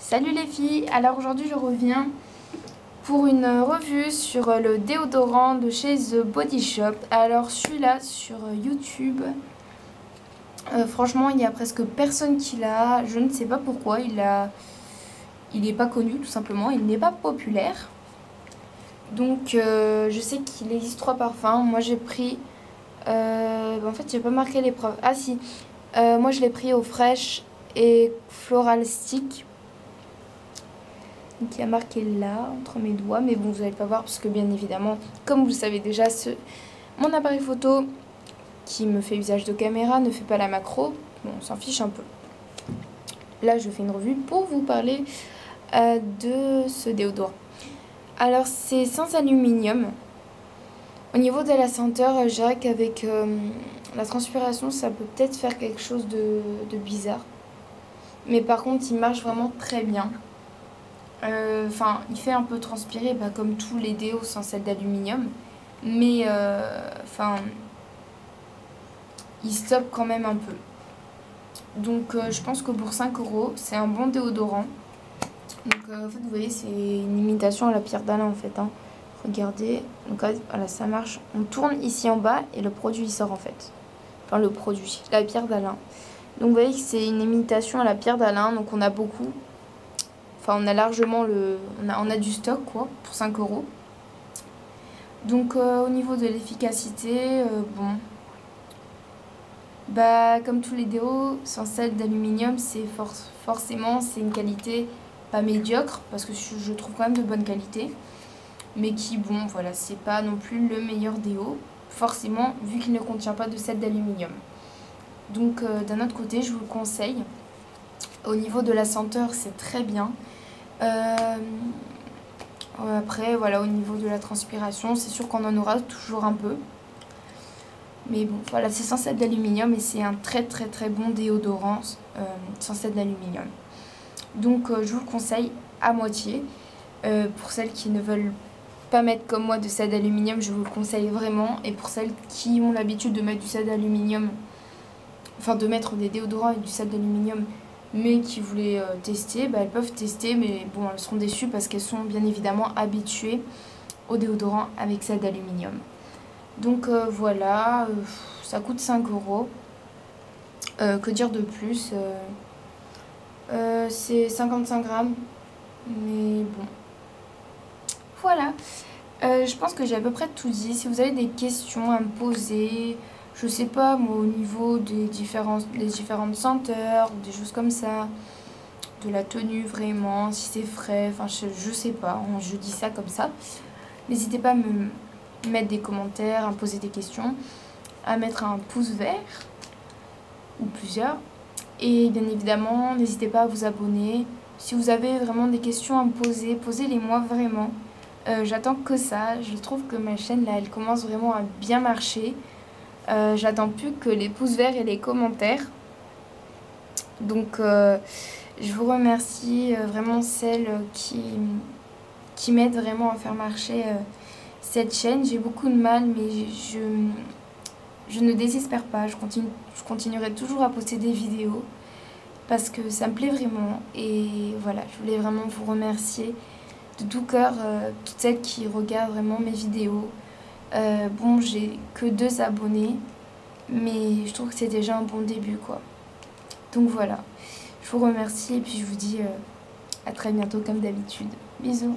Salut les filles, alors aujourd'hui je reviens pour une revue sur le déodorant de chez The Body Shop. Alors celui-là sur YouTube, franchement il y a presque personne qui l'a, je ne sais pas pourquoi, il n'est pas connu tout simplement, il n'est pas populaire. Donc je sais qu'il existe 3 parfums, moi j'ai pris, en fait j'ai pas marqué l'épreuve, ah si, moi je l'ai pris au Fresh et Floral Stick. Donc il y a marqué là, entre mes doigts, mais bon, vous n'allez pas voir parce que bien évidemment, comme vous le savez déjà, mon appareil photo qui me fait usage de caméra ne fait pas la macro. Bon, on s'en fiche un peu. Là, je fais une revue pour vous parler de ce déodorant. Alors, c'est sans aluminium. Au niveau de la senteur, je dirais qu'avec la transpiration, ça peut peut-être faire quelque chose de bizarre. Mais par contre, il marche vraiment très bien. Enfin, il fait un peu transpirer, comme tous les déos sans sel d'aluminium, mais il stoppe quand même un peu. Donc je pense que pour 5 €, c'est un bon déodorant. Donc en fait, vous voyez, c'est une imitation à la pierre d'Alain en fait. Hein. Regardez, donc voilà, ça marche. On tourne ici en bas et le produit il sort en fait. Enfin, le produit, la pierre d'Alain. Donc vous voyez que c'est une imitation à la pierre d'Alain, donc on a beaucoup. Enfin, on a largement on a du stock quoi, pour 5 €. Donc au niveau de l'efficacité, bon, comme tous les déos, sans sel d'aluminium, c'est forcément c'est une qualité pas médiocre, parce que je trouve quand même de bonne qualité, mais qui, bon, voilà, c'est pas non plus le meilleur déo, forcément, vu qu'il ne contient pas de sel d'aluminium. Donc d'un autre côté, je vous le conseille. Au niveau de la senteur, c'est très bien. Après, voilà, au niveau de la transpiration, c'est sûr qu'on en aura toujours un peu. Mais bon, voilà, c'est sans sel d'aluminium et c'est un très très très bon déodorant sans sel d'aluminium. Donc je vous le conseille à moitié. Pour celles qui ne veulent pas mettre comme moi de sel d'aluminium, je vous le conseille vraiment. Et pour celles qui ont l'habitude de mettre du sel d'aluminium, enfin de mettre des déodorants avec du sel d'aluminium, mais qui voulaient tester, elles peuvent tester, mais bon, elles seront déçues parce qu'elles sont bien évidemment habituées au déodorant avec sel d'aluminium. Donc voilà, ça coûte 5 €. Que dire de plus, c'est 55 grammes, mais bon. Voilà, je pense que j'ai à peu près tout dit. Si vous avez des questions à me poser, je sais pas moi, au niveau des différentes senteurs, des choses comme ça, de la tenue vraiment, si c'est frais, enfin je sais pas, je dis ça comme ça. N'hésitez pas à me mettre des commentaires, à me poser des questions, à mettre un pouce vert ou plusieurs. Et bien évidemment, n'hésitez pas à vous abonner. Si vous avez vraiment des questions à me poser, posez-les-moi vraiment. J'attends que ça. Je trouve que ma chaîne là, elle commence vraiment à bien marcher. J'attends plus que les pouces verts et les commentaires. Donc je vous remercie vraiment celles qui m'aident vraiment à faire marcher cette chaîne. J'ai beaucoup de mal, mais je ne désespère pas. Je continuerai toujours à poster des vidéos parce que ça me plaît vraiment. Et voilà, je voulais vraiment vous remercier de tout cœur, toutes celles qui regardent vraiment mes vidéos. Bon, j'ai que 2 abonnés, mais je trouve que c'est déjà un bon début quoi. Donc voilà, je vous remercie et puis je vous dis à très bientôt comme d'habitude. Bisous.